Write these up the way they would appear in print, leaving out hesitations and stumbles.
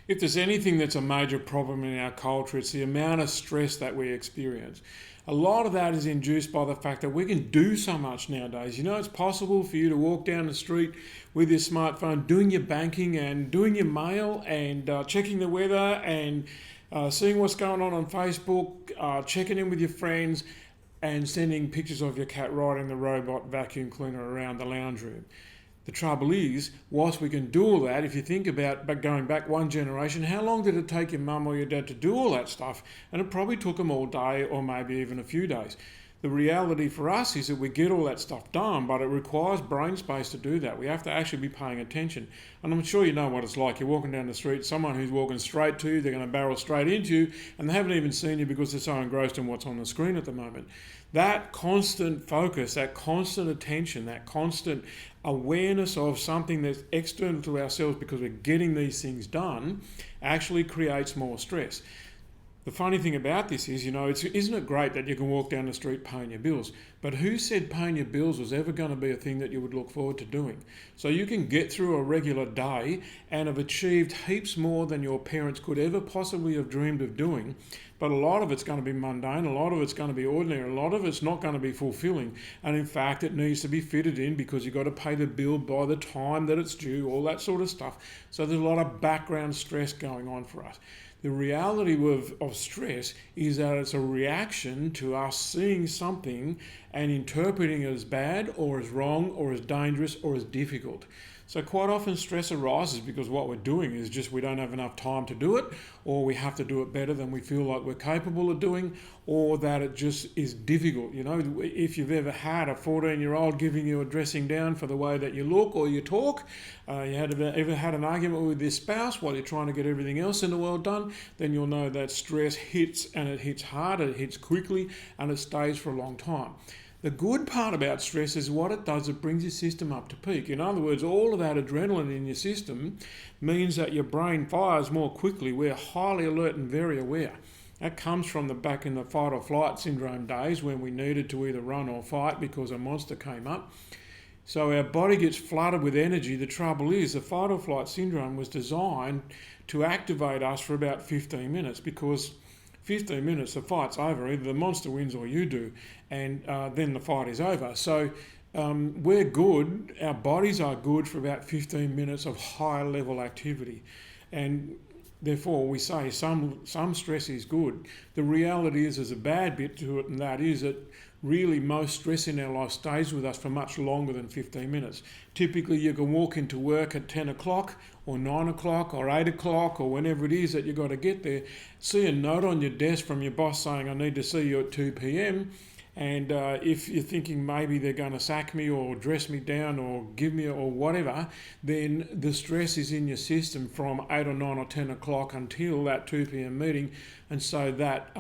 If there's anything that's a major problem in our culture, it's the amount of stress that we experience. A lot of that is induced by the fact that we can do so much nowadays. You know, it's possible for you to walk down the street with your smartphone, doing your banking and doing your mail and checking the weather and seeing what's going on Facebook, checking in with your friends, and sending pictures of your cat riding the robot vacuum cleaner around the lounge room. The trouble is, whilst we can do all that, if you think about going back one generation, how long did it take your mum or your dad to do all that stuff? And it probably took them all day or maybe even a few days. The reality for us is that we get all that stuff done, but it requires brain space to do that. We have to actually be paying attention. And I'm sure you know what it's like. You're walking down the street, someone who's walking straight to you, they're going to barrel straight into you, and they haven't even seen you because they're so engrossed in what's on the screen at the moment. That constant focus, that constant attention, that constant awareness of something that's external to ourselves because we're getting these things done actually creates more stress. The funny thing about this is, isn't it great that you can walk down the street paying your bills? But who said paying your bills was ever going to be a thing that you would look forward to doing? So you can get through a regular day and have achieved heaps more than your parents could ever possibly have dreamed of doing. But a lot of it's going to be mundane, a lot of it's going to be ordinary, a lot of it's not going to be fulfilling. And in fact, it needs to be fitted in because you've got to pay the bill by the time that it's due, all that sort of stuff. So there's a lot of background stress going on for us. The reality of stress is that it's a reaction to us seeing something and interpreting it as bad or as wrong or as dangerous or as difficult. So quite often stress arises because what we're doing is just we don't have enough time to do it, or we have to do it better than we feel like we're capable of doing, or that it just is difficult. If you've ever had a 14-year-old giving you a dressing down for the way that you look or you talk, ever had an argument with your spouse while you're trying to get everything else in the world done, then you'll know that stress hits, and it hits hard, it hits quickly, and it stays for a long time. The good part about stress is what it does, it brings your system up to peak. In other words, all of that adrenaline in your system means that your brain fires more quickly. We're highly alert and very aware. That comes from back in the fight or flight syndrome days when we needed to either run or fight because a monster came up. So our body gets flooded with energy. The trouble is the fight or flight syndrome was designed to activate us for about 15 minutes because 15 minutes, the fight's over. Either the monster wins or you do, and then the fight is over. So we're good, our bodies are good for about 15 minutes of high level activity. And therefore we say some stress is good. The reality is there's a bad bit to it, and that is that really most stress in our life stays with us for much longer than 15 minutes. Typically you can walk into work at 10 o'clock or 9 o'clock or 8 o'clock or whenever it is that you've got to get there, see a note on your desk from your boss saying, I need to see you at 2 p.m. And if you're thinking maybe they're going to sack me or dress me down or give me or whatever, then the stress is in your system from 8 or 9 or 10 o'clock until that 2 p.m. meeting. And so that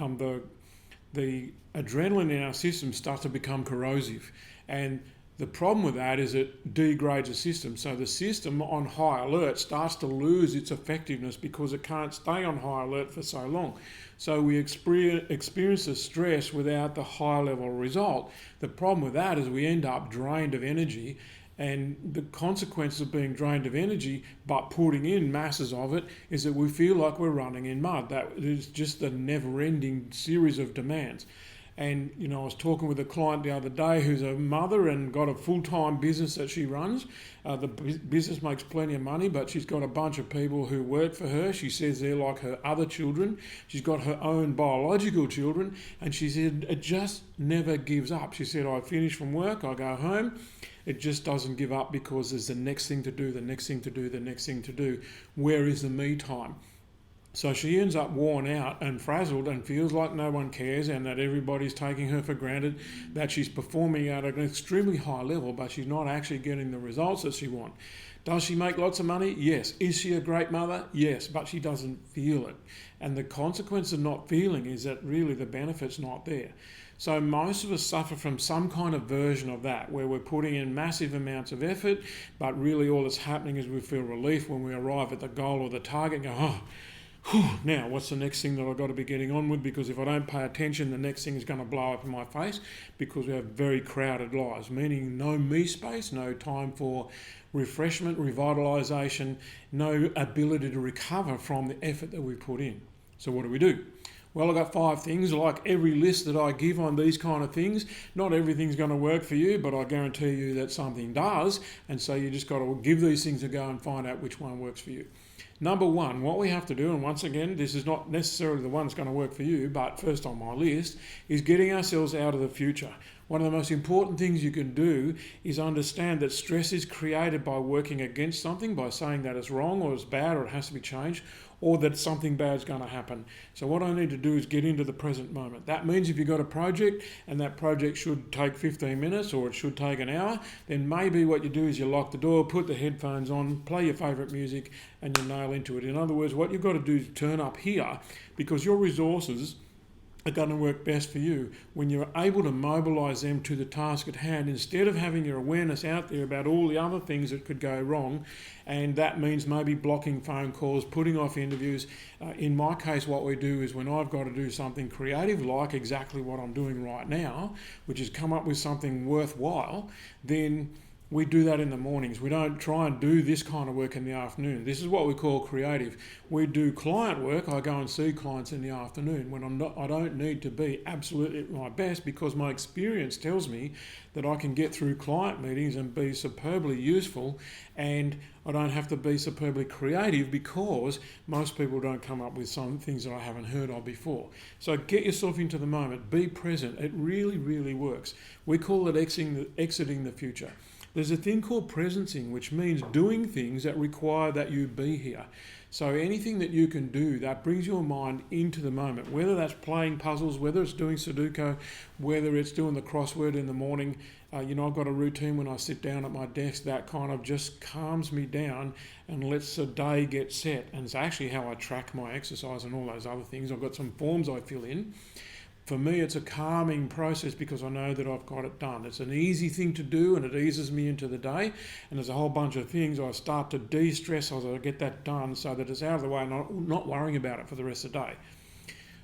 the adrenaline in our system starts to become corrosive. And the problem with that is it degrades the system. So the system on high alert starts to lose its effectiveness because it can't stay on high alert for so long. So we experience the stress without the high level result. The problem with that is we end up drained of energy, and the consequences of being drained of energy but putting in masses of it is that we feel like we're running in mud. That is just a never-ending series of demands. And, I was talking with a client the other day who's a mother and got a full-time business that she runs. The business makes plenty of money, but she's got a bunch of people who work for her. She says they're like her other children. She's got her own biological children, and she said it just never gives up. She said, I finish from work, I go home. It just doesn't give up because there's the next thing to do, the next thing to do, the next thing to do. Where is the me time? So she ends up worn out and frazzled and feels like no one cares and that everybody's taking her for granted, that she's performing at an extremely high level, but she's not actually getting the results that she wants. Does she make lots of money? Yes. Is she a great mother? Yes, but she doesn't feel it. And the consequence of not feeling is that really the benefit's not there. So most of us suffer from some kind of version of that, where we're putting in massive amounts of effort, but really all that's happening is we feel relief when we arrive at the goal or the target and go, now what's the next thing that I've got to be getting on with? Because if I don't pay attention, the next thing is going to blow up in my face, because we have very crowded lives, meaning no me space, no time for refreshment, revitalisation, no ability to recover from the effort that we put in. So what do? Well, I've got 5 things. Like every list that I give on these kind of things, not everything's going to work for you, but I guarantee you that something does. And so you just got to give these things a go and find out which one works for you. Number 1, what we have to do, and once again, this is not necessarily the one that's going to work for you, but first on my list, is getting ourselves out of the future. One of the most important things you can do is understand that stress is created by working against something, by saying that it's wrong or it's bad or it has to be changed, or that something bad is going to happen. So what I need to do is get into the present moment. That means if you've got a project and that project should take 15 minutes or it should take an hour, then maybe what you do is you lock the door, put the headphones on, play your favourite music, and you nail into it. In other words, what you've got to do is turn up here, because your resources are going to work best for you when you're able to mobilise them to the task at hand, instead of having your awareness out there about all the other things that could go wrong. And that means maybe blocking phone calls, putting off interviews. In my case, what we do is when I've got to do something creative, like exactly what I'm doing right now, which is come up with something worthwhile, then we do that in the mornings. We don't try and do this kind of work in the afternoon. This is what we call creative. We do client work. I go and see clients in the afternoon when I don't need to be absolutely at my best, because my experience tells me that I can get through client meetings and be superbly useful, and I don't have to be superbly creative because most people don't come up with some things that I haven't heard of before. So get yourself into the moment. Be present. It really, really works. We call it exiting the future. There's a thing called presencing, which means doing things that require that you be here. So anything that you can do that brings your mind into the moment, whether that's playing puzzles, whether it's doing Sudoku, whether it's doing the crossword in the morning. I've got a routine when I sit down at my desk that kind of just calms me down and lets the day get set. And it's actually how I track my exercise and all those other things. I've got some forms I fill in. For me, it's a calming process because I know that I've got it done. It's an easy thing to do and it eases me into the day. And there's a whole bunch of things I start to de-stress as I get that done, so that it's out of the way and not worrying about it for the rest of the day.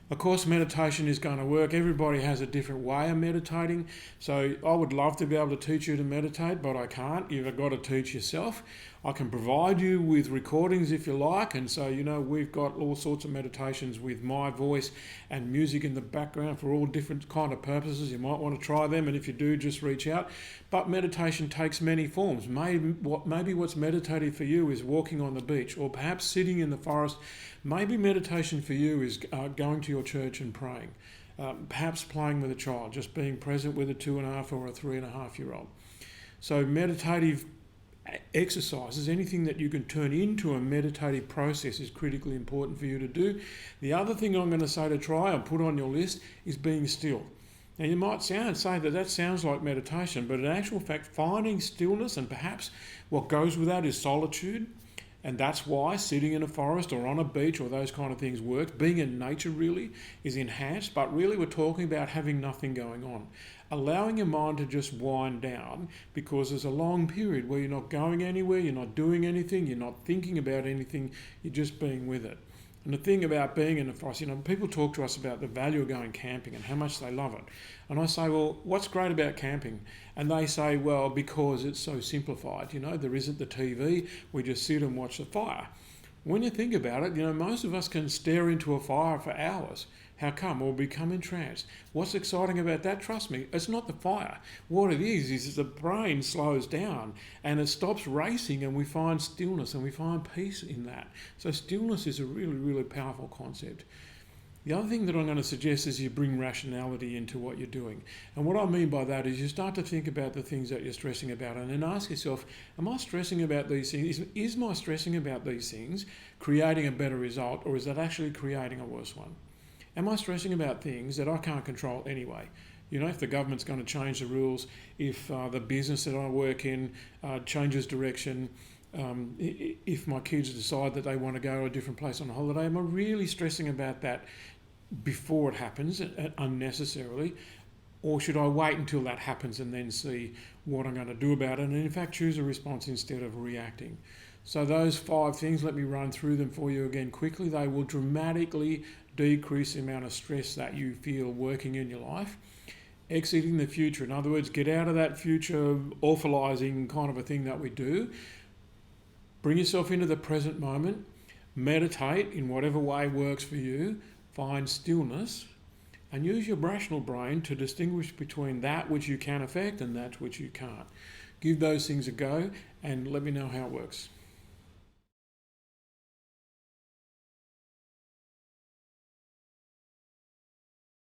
Of course, meditation is going to work. Everybody has a different way of meditating. So I would love to be able to teach you to meditate, but I can't. You've got to teach yourself. I can provide you with recordings if you like. And so, we've got all sorts of meditations with my voice and music in the background for all different kind of purposes. You might want to try them. And if you do, just reach out. But meditation takes many forms. Maybe what's meditative for you is walking on the beach, or perhaps sitting in the forest. Maybe meditation for you is going to your church and praying. Perhaps playing with a child, just being present with a 2.5 or a 3.5-year-old. So meditative exercises, anything that you can turn into a meditative process, is critically important for you to do. The other thing I'm going to say to try and put on your list is being still. Now you might say that sounds like meditation, but in actual fact, finding stillness, and perhaps what goes with that is solitude. And that's why sitting in a forest or on a beach or those kind of things work. Being in nature really is enhanced, but really we're talking about having nothing going on. Allowing your mind to just wind down, because there's a long period where you're not going anywhere, you're not doing anything, you're not thinking about anything, you're just being with it. And the thing about being in the forest, people talk to us about the value of going camping and how much they love it. And I say, well, what's great about camping? And they say, well, because it's so simplified. There isn't the TV, we just sit and watch the fire. When you think about it, most of us can stare into a fire for hours. How come? We'll become entranced. What's exciting about that? Trust me, it's not the fire. What it is the brain slows down and it stops racing, and we find stillness and we find peace in that. So stillness is a really, really powerful concept. The other thing that I'm going to suggest is you bring rationality into what you're doing. And what I mean by that is you start to think about the things that you're stressing about, and then ask yourself, am I stressing about these things? Is my stressing about these things creating a better result, or is that actually creating a worse one? Am I stressing about things that I can't control anyway? If the government's going to change the rules, if the business that I work in changes direction, if my kids decide that they want to go to a different place on a holiday, am I really stressing about that before it happens unnecessarily? Or should I wait until that happens and then see what I'm going to do about it, and in fact choose a response instead of reacting? So those 5 things, let me run through them for you again quickly. They will dramatically decrease the amount of stress that you feel working in your life. Exiting the future, in other words, get out of that future awfulizing kind of a thing that we do. Bring yourself into the present moment. Meditate in whatever way works for you. Find stillness. And use your rational brain to distinguish between that which you can affect and that which you can't. Give those things a go and let me know how it works.